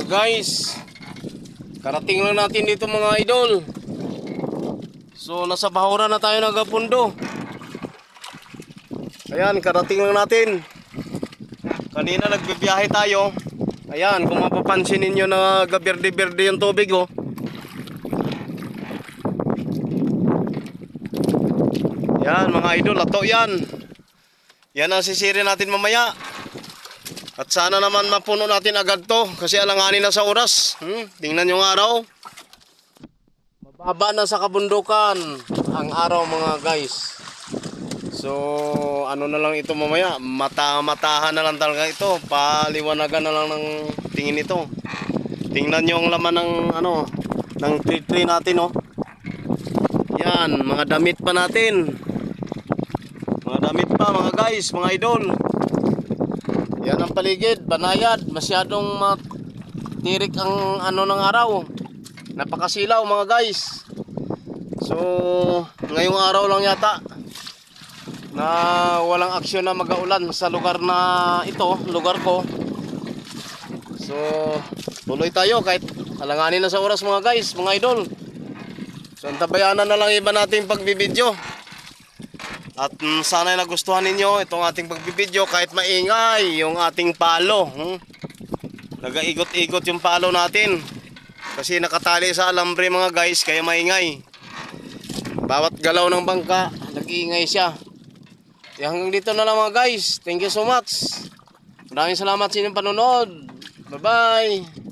guys, karating lang natin dito mga idol. So nasa Bahura na tayo nagapundo. Ayan, karating lang natin. Kanina nagbibiyahe tayo. Ayan, kung mapapansin ninyo na gaberde-berde yung tubig oh. Yan mga idol, ato yan. Yan ang sisiri natin mamaya. At sana naman mapuno natin agad to kasi alanganin na sa oras. Tingnan yung araw. Mababa na sa kabundukan ang araw mga guys. So ano na lang ito mamaya, mata-matahan na lang talaga ito. Paliwanagan na lang ng tingin ito. Tingnan nyo ang laman ng ng tree natin oh. Yan, mga damit pa natin. Mga damit pa mga guys, mga idol. Yan ang paligid, banayad, masyadong matirik ang ng araw. Napakasilaw mga guys. So, ngayong araw lang yata na walang aksyon na mag-aulan sa lugar na ito, lugar ko. So, tuloy tayo kahit alanganin na sa oras mga guys, mga idol. So, antabayanan na lang iba nating pagbibideo. At sana nagustuhan ninyo itong ating pagbibideo kahit maingay yung ating palo. Nagaigot-igot yung palo natin. Kasi nakatali sa alambre mga guys kaya maingay. Bawat galaw ng bangka, nag-iingay siya. Kaya hanggang dito na lang mga guys. Thank you so much. Maraming salamat sa inyong panonood. Bye-bye.